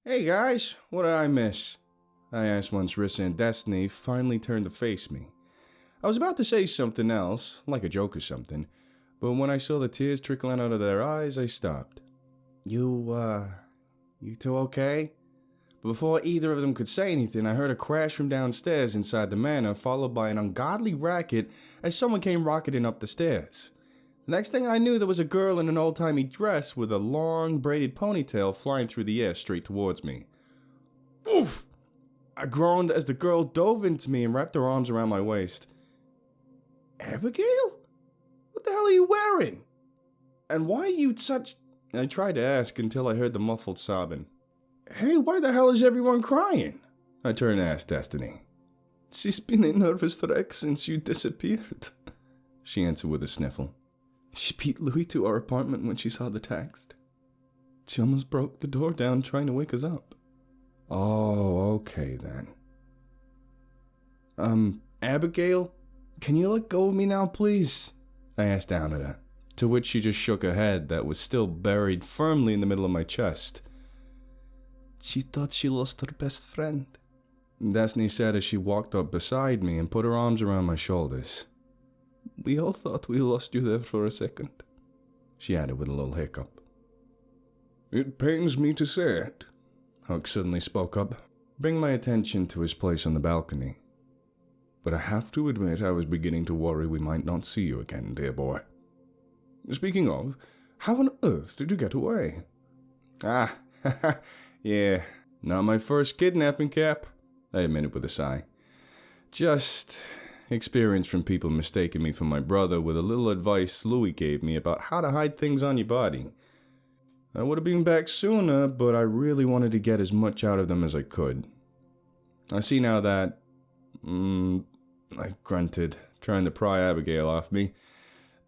Hey guys, what did I miss? I asked once Rissa and Destiny finally turned to face me. I was about to say something else, like a joke or something, but when I saw the tears trickling out of their eyes, I stopped. You two okay? But before either of them could say anything, I heard a crash from downstairs inside the manor, followed by an ungodly racket as someone came rocketing up the stairs. The next thing I knew, there was a girl in an old-timey dress with a long, braided ponytail flying through the air straight towards me. Oof! I groaned as the girl dove into me and wrapped her arms around my waist. Abigail? What the hell are you wearing? And why are you such... I tried to ask until I heard the muffled sobbing. Hey, why the hell is everyone crying? I turned to ask Destiny. She's been a nervous wreck since you disappeared, she answered with a sniffle. She beat Louis to our apartment when she saw the text. She almost broke the door down trying to wake us up. Oh, okay then. Abigail, can you let go of me now, please? I asked down at her, to which she just shook her head that was still buried firmly in the middle of my chest. She thought she lost her best friend, Destiny said as she walked up beside me and put her arms around my shoulders. We all thought we lost you there for a second, she added with a little hiccup. It pains me to say it, Huck suddenly spoke up, bringing my attention to his place on the balcony. But I have to admit I was beginning to worry we might not see you again, dear boy. Speaking of, how on earth did you get away? Ah, yeah, not my first kidnapping, Cap, I admitted with a sigh. Just experience from people mistaking me for my brother with a little advice Louis gave me about how to hide things on your body. I would have been back sooner, but I really wanted to get as much out of them as I could. I see now that... I grunted, trying to pry Abigail off me.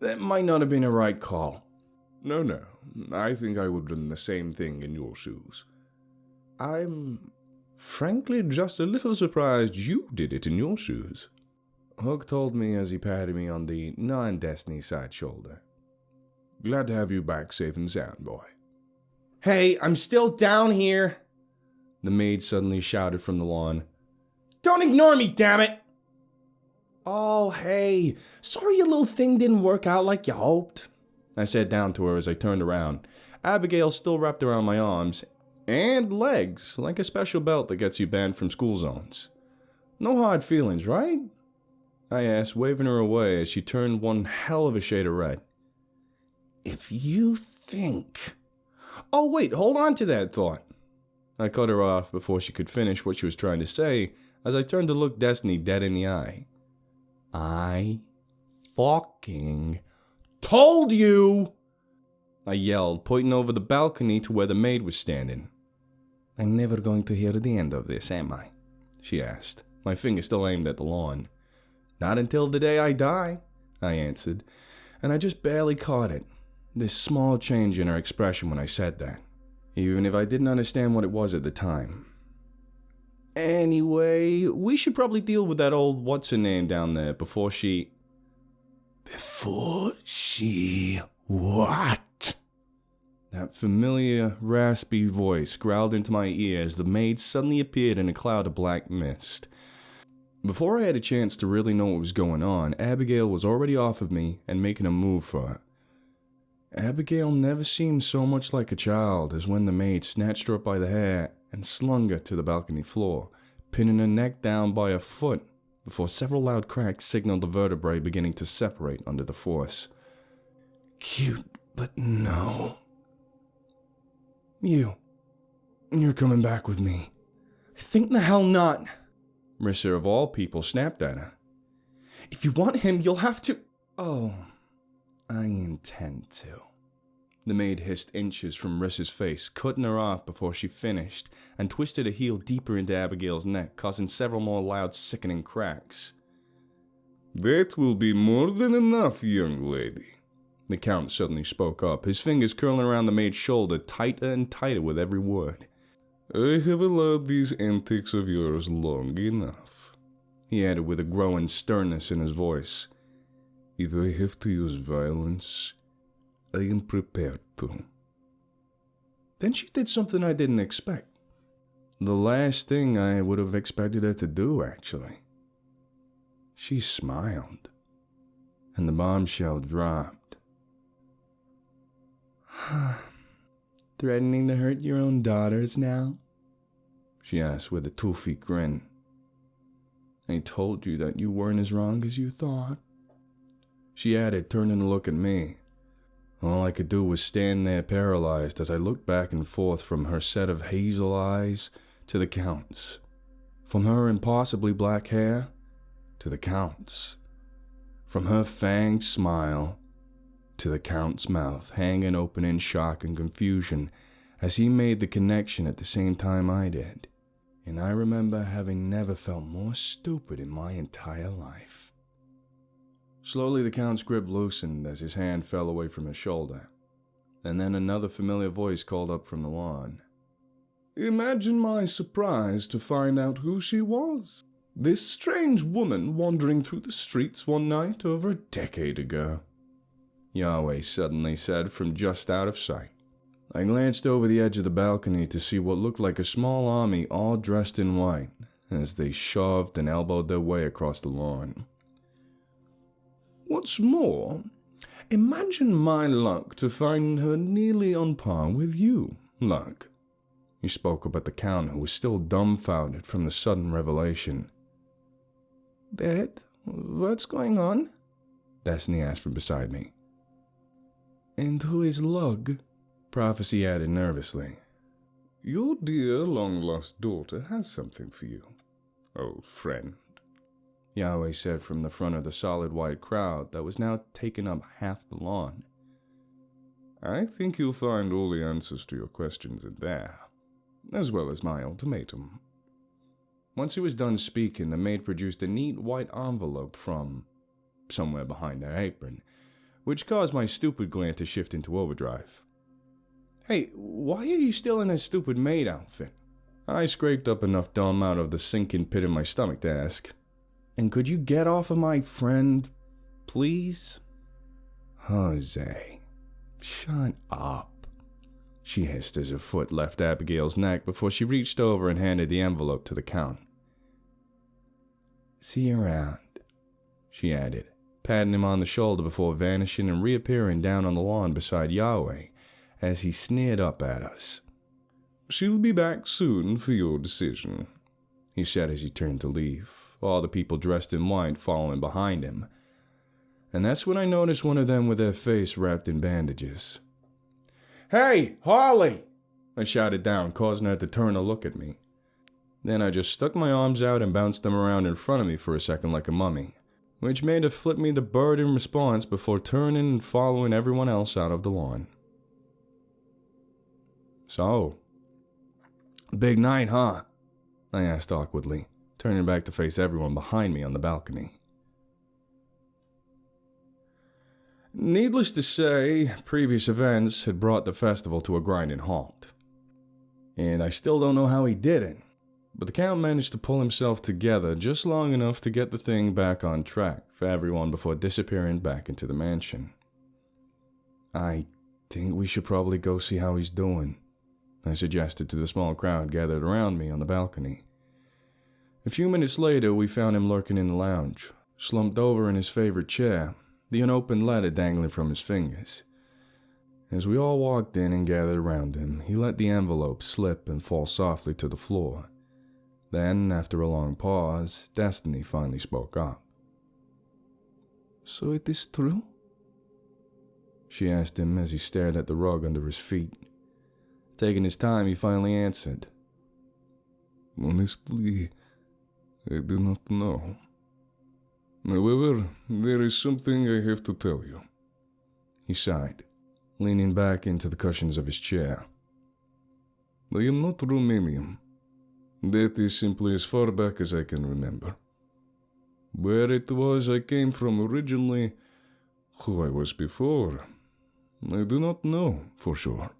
That might not have been a right call. No, I think I would have done the same thing in your shoes. I'm frankly just a little surprised you did it in your shoes, Hook told me as he patted me on the non-Destiny side shoulder. Glad to have you back safe and sound, boy. Hey, I'm still down here, the maid suddenly shouted from the lawn. Don't ignore me, damn it! Oh, hey, sorry your little thing didn't work out like you hoped, I said down to her as I turned around. Abigail still wrapped around my arms and legs like a special belt that gets you banned from school zones. No hard feelings, right? I asked, waving her away as she turned one hell of a shade of red. If you think... Oh, wait, hold on to that thought. I cut her off before she could finish what she was trying to say as I turned to look Destiny dead in the eye. I fucking told you! I yelled, pointing over the balcony to where the maid was standing. I'm never going to hear the end of this, am I? She asked, my finger still aimed at the lawn. Not until the day I die, I answered, and I just barely caught it. This small change in her expression when I said that, even if I didn't understand what it was at the time. Anyway, we should probably deal with that old what's-her-name down there before she... Before she... what? That familiar, raspy voice growled into my ear as the maid suddenly appeared in a cloud of black mist. Before I had a chance to really know what was going on, Abigail was already off of me and making a move for her. Abigail never seemed so much like a child as when the maid snatched her up by the hair and slung her to the balcony floor, pinning her neck down by her foot before several loud cracks signaled the vertebrae beginning to separate under the force. Cute, but no. You're coming back with me. Think the hell not. Rissa of all people snapped at her. If you want him, you'll have to... Oh, I intend to. The maid hissed inches from Rissa's face, cutting her off before she finished, and twisted a heel deeper into Abigail's neck, causing several more loud, sickening cracks. That will be more than enough, young lady. The Count suddenly spoke up, his fingers curling around the maid's shoulder tighter and tighter with every word. I have allowed these antics of yours long enough, he added with a growing sternness in his voice. If I have to use violence, I am prepared to. Then she did something I didn't expect. The last thing I would have expected her to do, actually. She smiled, and the bombshell dropped. Threatening to hurt your own daughters now? She asked with a toothy grin. I told you that you weren't as wrong as you thought. She added, turning to look at me. All I could do was stand there paralyzed as I looked back and forth from her set of hazel eyes to the Count's, from her impossibly black hair to the Count's, from her fanged smile to the Count's mouth hanging open in shock and confusion as he made the connection at the same time I did. And I remember having never felt more stupid in my entire life. Slowly the Count's grip loosened as his hand fell away from his shoulder, and then another familiar voice called up from the lawn. Imagine my surprise to find out who she was. This strange woman wandering through the streets one night over a decade ago. Yahweh suddenly said from just out of sight. I glanced over the edge of the balcony to see what looked like a small army all dressed in white as they shoved and elbowed their way across the lawn. What's more, imagine my luck to find her nearly on par with you, luck. He spoke up at the Count, who was still dumbfounded from the sudden revelation. Dad, what's going on? Destiny asked from beside me. And who is Lug? Prophecy added nervously. Your dear long-lost daughter has something for you, old friend, Yahweh said from the front of the solid white crowd that was now taking up half the lawn. I think you'll find all the answers to your questions in there, as well as my ultimatum. Once he was done speaking, the maid produced a neat white envelope from somewhere behind her apron, which caused my stupid glance to shift into overdrive. Hey, why are you still in that stupid maid outfit? I scraped up enough dumb out of the sinking pit in my stomach to ask. And could you get off of my friend, please? Jose, shut up. She hissed as her foot left Abigail's neck before she reached over and handed the envelope to the Count. See you around, she added, patting him on the shoulder before vanishing and reappearing down on the lawn beside Yahweh as he sneered up at us. She'll be back soon for your decision, he said as he turned to leave, all the people dressed in white following behind him. And that's when I noticed one of them with their face wrapped in bandages. Hey, Harley! I shouted down, causing her to turn to look at me. Then I just stuck my arms out and bounced them around in front of me for a second like a mummy, which made her flip me the bird in response before turning and following everyone else out of the lawn. So, big night, huh? I asked awkwardly, turning back to face everyone behind me on the balcony. Needless to say, previous events had brought the festival to a grinding halt. And I still don't know how he did it, but the Count managed to pull himself together just long enough to get the thing back on track for everyone before disappearing back into the mansion. I think we should probably go see how he's doing, I suggested to the small crowd gathered around me on the balcony. A few minutes later, we found him lurking in the lounge, slumped over in his favorite chair, the unopened letter dangling from his fingers. As we all walked in and gathered around him, he let the envelope slip and fall softly to the floor. Then, after a long pause, Destiny finally spoke up. So it is true? She asked him as he stared at the rug under his feet. Taking his time, he finally answered. Honestly, I do not know. However, there is something I have to tell you. He sighed, leaning back into the cushions of his chair. I am not Romanian. That is simply as far back as I can remember. Where it was I came from originally, who I was before, I do not know for sure.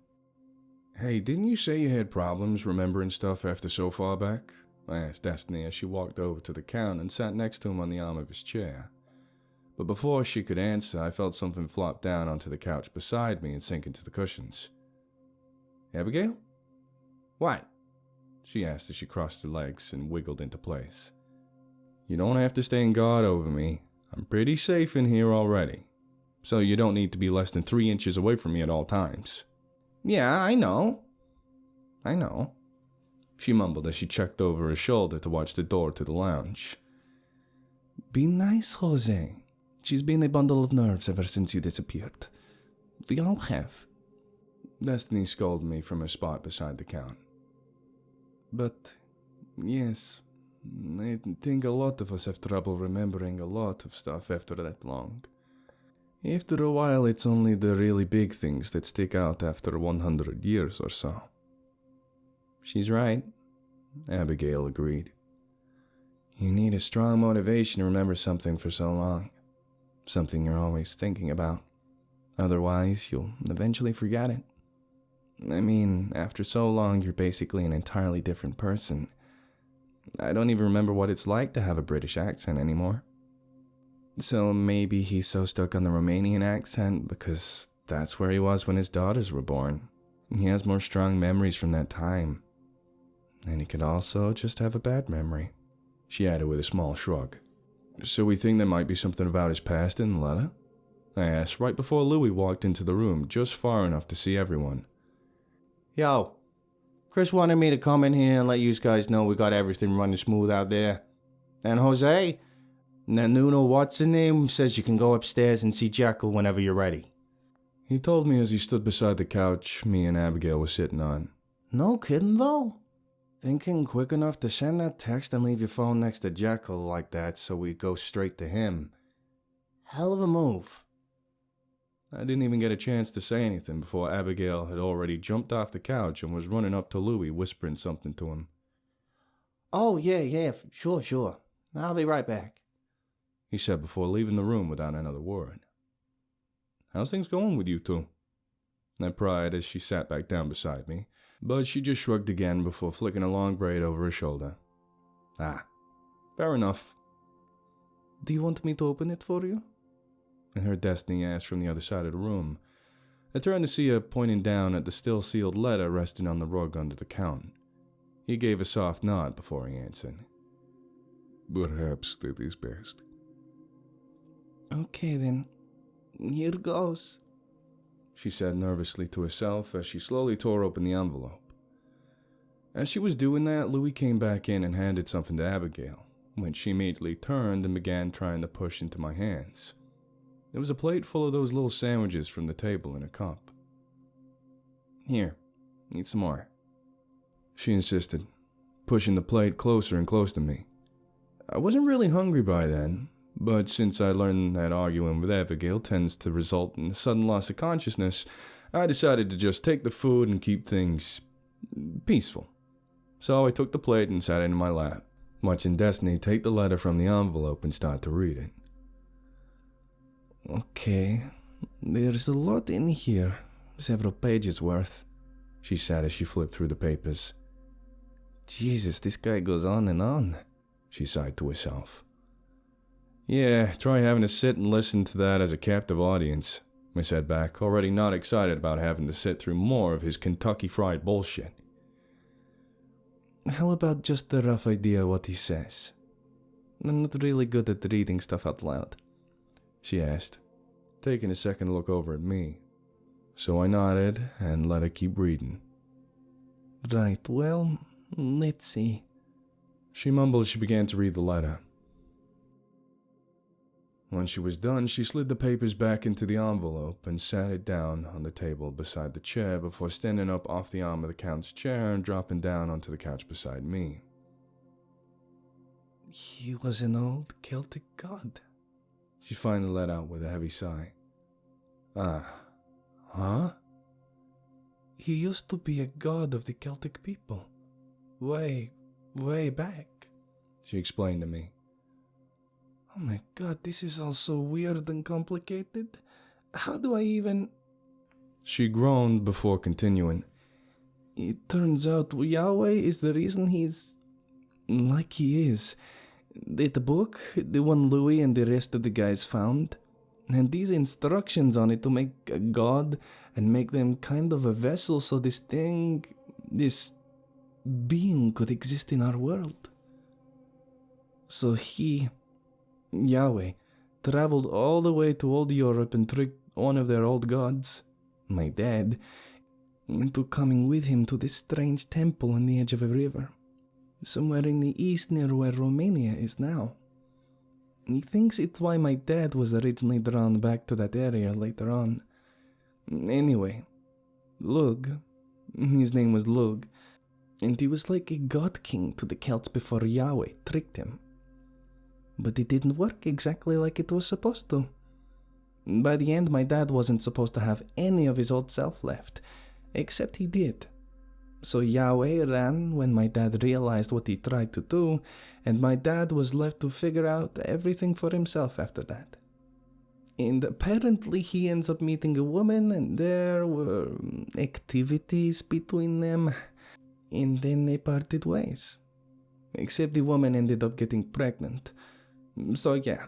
Hey, didn't you say you had problems remembering stuff after so far back? I asked Destiny as she walked over to the Count and sat next to him on the arm of his chair. But before she could answer, I felt something flop down onto the couch beside me and sink into the cushions. Abigail? What? she asked as she crossed her legs and wiggled into place. You don't have to stand guard over me. I'm pretty safe in here already. So you don't need to be less than 3 inches away from me at all times. Yeah, I know. She mumbled as she checked over her shoulder to watch the door to the lounge. Be nice, Jose. She's been a bundle of nerves ever since you disappeared. We all have. Destiny scolded me from her spot beside the couch. But, yes, I think a lot of us have trouble remembering a lot of stuff after that long. After a while, it's only the really big things that stick out after 100 years or so. She's right, Abigail agreed. You need a strong motivation to remember something for so long. Something you're always thinking about. Otherwise, you'll eventually forget it. I mean, after so long, you're basically an entirely different person. I don't even remember what it's like to have a British accent anymore. So maybe he's so stuck on the Romanian accent because that's where he was when his daughters were born. He has more strong memories from that time. And he could also just have a bad memory, she added with a small shrug. So we think there might be something about his past in the letter? I asked right before Louis walked into the room just far enough to see everyone. Yo, Chris wanted me to come in here and let you guys know we got everything running smooth out there. And Jose, Nuno what's-her-name says you can go upstairs and see Jekyll whenever you're ready. He told me as he stood beside the couch me and Abigail were sitting on. No kidding though? Thinking quick enough to send that text and leave your phone next to Jekyll like that so we go straight to him. Hell of a move. I didn't even get a chance to say anything before Abigail had already jumped off the couch and was running up to Louis whispering something to him. Oh, yeah, sure. I'll be right back, he said before leaving the room without another word. How's things going with you two? I pried as she sat back down beside me, but she just shrugged again before flicking a long braid over her shoulder. Ah, fair enough. Do you want me to open it for you? I heard Destiny ask from the other side of the room. I turned to see her pointing down at the still-sealed letter resting on the rug under the couch. He gave a soft nod before he answered. Perhaps that is best. Okay then, here goes, she said nervously to herself as she slowly tore open the envelope. As she was doing that, Louis came back in and handed something to Abigail, which she immediately turned and began trying to push into my hands. There was a plate full of those little sandwiches from the table in a cup. Here, eat some more, she insisted, pushing the plate closer and closer to me. I wasn't really hungry by then, but since I learned that arguing with Abigail tends to result in a sudden loss of consciousness, I decided to just take the food and keep things peaceful. So I took the plate and sat it in my lap, watching Destiny take the letter from the envelope and start to read it. Okay, there's a lot in here, several pages worth, she said as she flipped through the papers. Jesus, this guy goes on, she sighed to herself. Yeah, try having to sit and listen to that as a captive audience, I said back, already not excited about having to sit through more of his Kentucky Fried bullshit. How about just a rough idea what he says? I'm not really good at reading stuff out loud, she asked, taking a second look over at me. So I nodded and let her keep reading. Right, well, let's see. She mumbled as she began to read the letter. When she was done, she slid the papers back into the envelope and sat it down on the table beside the chair before standing up off the arm of the couch's chair and dropping down onto the couch beside me. He was an old Celtic god, she finally let out with a heavy sigh. Huh? He used to be a god of the Celtic people. Way back, she explained to me. Oh my god, this is all so weird and complicated. How do I even... She groaned before continuing. It turns out Yahweh is the reason he's... like he is. The book, the one Louis and the rest of the guys found, and these instructions on it to make a god and make them kind of a vessel so this being could exist in our world. So Yahweh, traveled all the way to old Europe and tricked one of their old gods, my dad, into coming with him to this strange temple on the edge of a river, somewhere in the east near where Romania is now. He thinks it's why my dad was originally drawn back to that area later on. Anyway, Lug, his name was Lug, and he was like a god king to the Celts before Yahweh tricked him. But it didn't work exactly like it was supposed to. By the end, my dad wasn't supposed to have any of his old self left, except he did. So Yahweh ran when my dad realized what he tried to do, and my dad was left to figure out everything for himself after that. And apparently he ends up meeting a woman, and there were activities between them, and then they parted ways. Except the woman ended up getting pregnant. So yeah,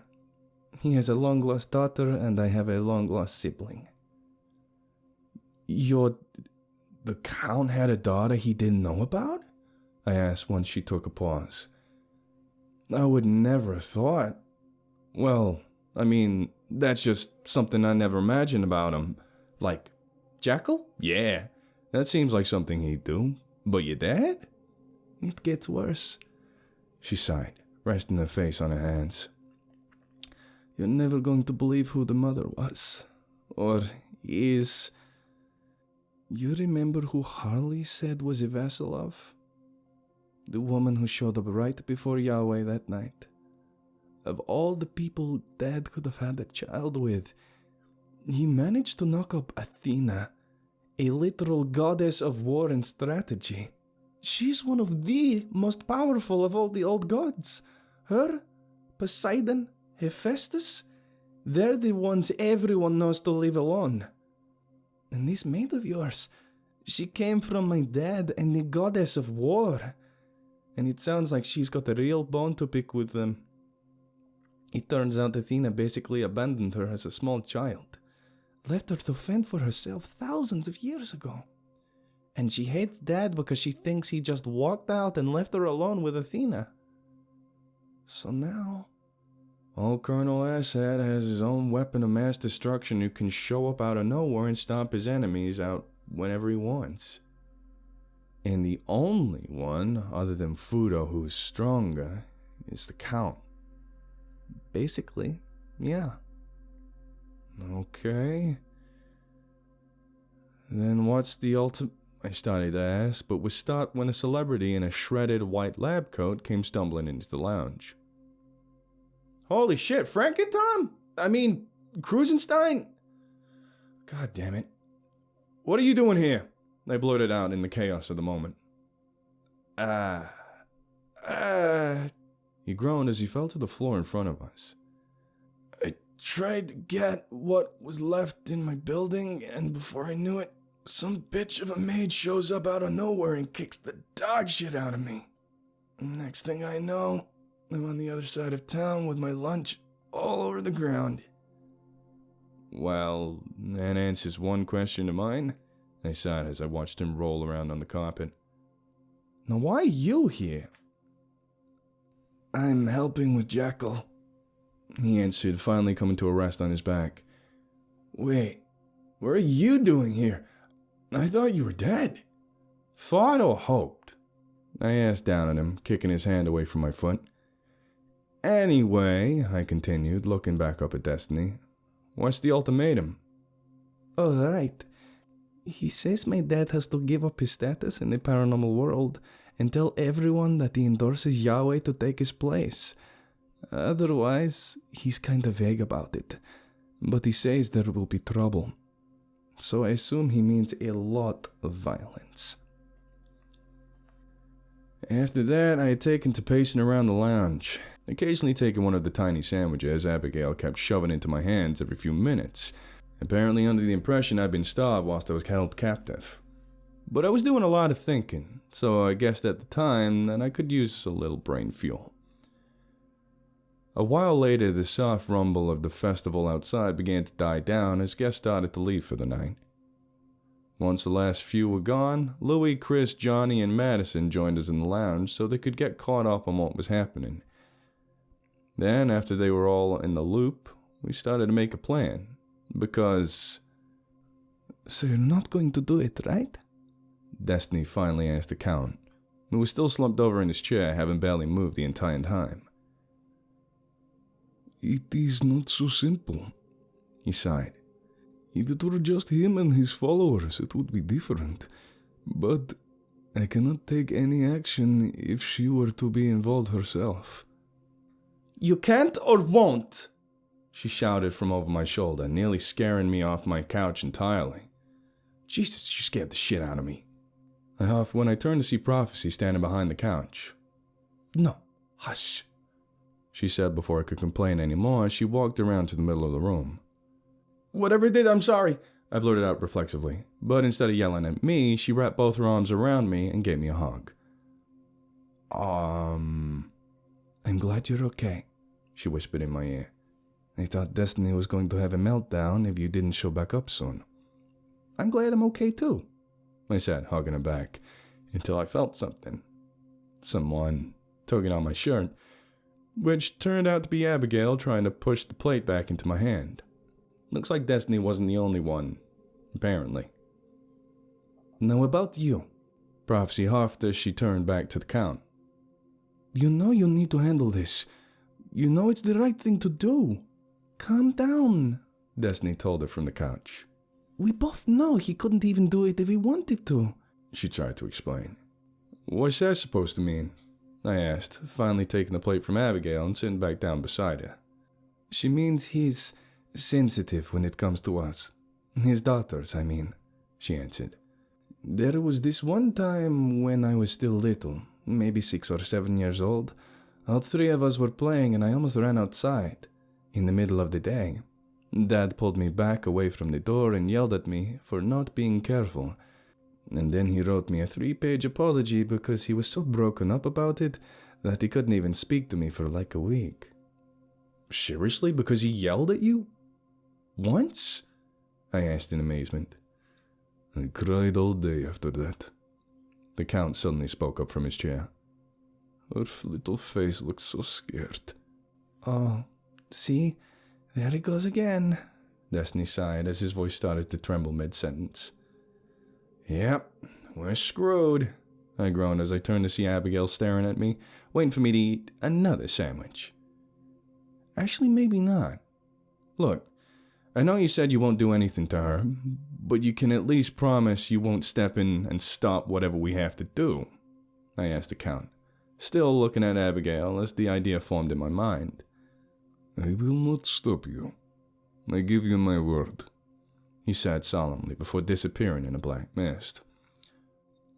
he has a long-lost daughter, and I have a long-lost sibling. The Count had a daughter he didn't know about? I asked once she took a pause. I would never have thought. Well, I mean, that's just something I never imagined about him. Like, Jackal? Yeah, that seems like something he'd do. But your dad? It gets worse. She sighed, resting her face on her hands. You're never going to believe who the mother was. Or is. You remember who Harley said was a vassal of? The woman who showed up right before Yahweh that night. Of all the people Dad could have had a child with, he managed to knock up Athena, a literal goddess of war and strategy. She's one of the most powerful of all the old gods. Her, Poseidon, Hephaestus, they're the ones everyone knows to leave alone. And this maid of yours, she came from my dad and the goddess of war. And it sounds like she's got a real bone to pick with them. It turns out Athena basically abandoned her as a small child, left her to fend for herself thousands of years ago. And she hates Dad because she thinks he just walked out and left her alone with Athena. So now, old Colonel Assad has his own weapon of mass destruction who can show up out of nowhere and stomp his enemies out whenever he wants. And the only one, other than Fudo, who's stronger, is the Count. Basically, yeah. Okay. Then what's the ultimate... I started to ask, but was stopped when a celebrity in a shredded white lab coat came stumbling into the lounge. Holy shit, Frankentom? I mean, Krusenstein? God damn it. What are you doing here? I blurted out in the chaos of the moment. He groaned as he fell to the floor in front of us. I tried to get what was left in my building, and before I knew it, some bitch of a maid shows up out of nowhere and kicks the dog shit out of me. Next thing I know, I'm on the other side of town with my lunch all over the ground. Well, that answers one question of mine, I sighed as I watched him roll around on the carpet. Now why are you here? I'm helping with Jackal, he answered, finally coming to a rest on his back. Wait, what are you doing here? I thought you were dead. Thought or hoped? I asked down at him, kicking his hand away from my foot. Anyway, I continued, looking back up at Destiny, what's the ultimatum? Oh, right. He says my dad has to give up his status in the paranormal world and tell everyone that he endorses Yahweh to take his place. Otherwise, he's kinda vague about it, but he says there will be trouble. So I assume he means a lot of violence. After that, I had taken to pacing around the lounge, occasionally taking one of the tiny sandwiches Abigail kept shoving into my hands every few minutes, apparently under the impression I'd been starved whilst I was held captive. But I was doing a lot of thinking, so I guessed at the time that I could use a little brain fuel. A while later, the soft rumble of the festival outside began to die down as guests started to leave for the night. Once the last few were gone, Louie, Chris, Johnny, and Madison joined us in the lounge so they could get caught up on what was happening. Then, after they were all in the loop, we started to make a plan, because... So you're not going to do it, right? Destiny finally asked the Count, who was still slumped over in his chair, having barely moved the entire time. It is not so simple, he sighed. If it were just him and his followers, it would be different. But I cannot take any action if she were to be involved herself. You can't or won't, she shouted from over my shoulder, nearly scaring me off my couch entirely. Jesus, you scared the shit out of me. I huffed when I turned to see Prophecy standing behind the couch. No, hush, she said before I could complain anymore as she walked around to the middle of the room. Whatever it did, I'm sorry, I blurted out reflexively, but instead of yelling at me, she wrapped both her arms around me and gave me a hug. I'm glad you're okay, she whispered in my ear. I thought Destiny was going to have a meltdown if you didn't show back up soon. I'm glad I'm okay too, I said, hugging her back, until I felt something. Someone tugging on my shirt, which turned out to be Abigail trying to push the plate back into my hand. Looks like Destiny wasn't the only one, apparently. Now about you, Prophecy huffed as she turned back to the Count. You know you need to handle this. You know it's the right thing to do. Calm down, Destiny told her from the couch. We both know he couldn't even do it if he wanted to, she tried to explain. What's that supposed to mean? I asked, finally taking the plate from Abigail and sitting back down beside her. She means he's sensitive when it comes to us. His daughters, I mean, she answered. There was this one time when I was still little, maybe 6 or 7 years old. All 3 of us were playing and I almost ran outside. In the middle of the day. Dad pulled me back away from the door and yelled at me for not being careful. And then he wrote me a 3-page apology because he was so broken up about it that he couldn't even speak to me for like a week. Seriously? Because he yelled at you? Once? I asked in amazement. I cried all day after that. The Count suddenly spoke up from his chair. Her little face looked so scared. Oh, see? There he goes again, Destiny sighed as his voice started to tremble mid-sentence. Yep, we're screwed, I groaned as I turned to see Abigail staring at me, waiting for me to eat another sandwich. Actually, maybe not. Look, I know you said you won't do anything to her, but you can at least promise you won't step in and stop whatever we have to do, I asked the Count, still looking at Abigail as the idea formed in my mind. I will not stop you. I give you my word, he said solemnly before disappearing in a black mist.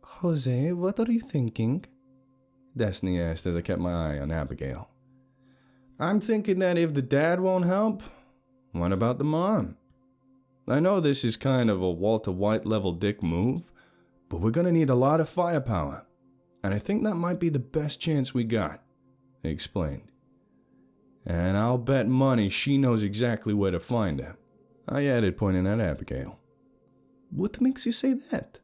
Jose, what are you thinking? Destiny asked as I kept my eye on Abigail. I'm thinking that if the dad won't help, what about the mom? I know this is kind of a Walter White level dick move, but we're gonna need a lot of firepower, and I think that might be the best chance we got, he explained. And I'll bet money she knows exactly where to find her, I added, pointing at Abigail. What makes you say that?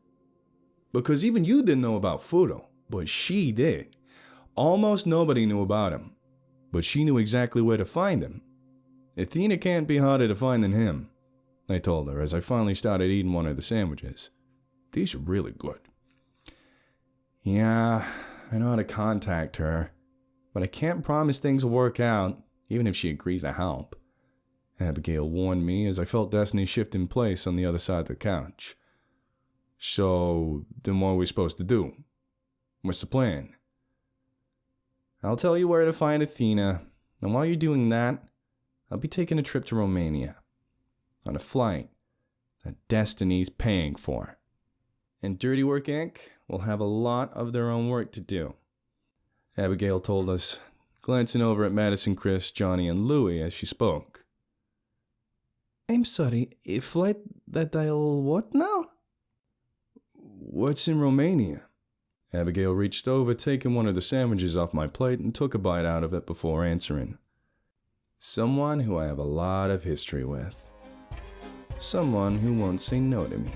Because even you didn't know about Fudo, but she did. Almost nobody knew about him, but she knew exactly where to find him. Athena can't be harder to find than him, I told her as I finally started eating one of the sandwiches. These are really good. Yeah, I know how to contact her, but I can't promise things will work out, even if she agrees to help, Abigail warned me as I felt Destiny shift in place on the other side of the couch. So, then what are we supposed to do? What's the plan? I'll tell you where to find Athena, and while you're doing that, I'll be taking a trip to Romania, on a flight that Destiny's paying for. And Dirty Work Inc. will have a lot of their own work to do, Abigail told us, glancing over at Madison, Chris, Johnny, and Louie as she spoke. I'm sorry, a flight that I'll what now? What's in Romania? Abigail reached over, taking one of the sandwiches off my plate and took a bite out of it before answering. Someone who I have a lot of history with. Someone who won't say no to me.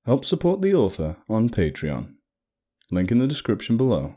Help support the author on Patreon. Link in the description below.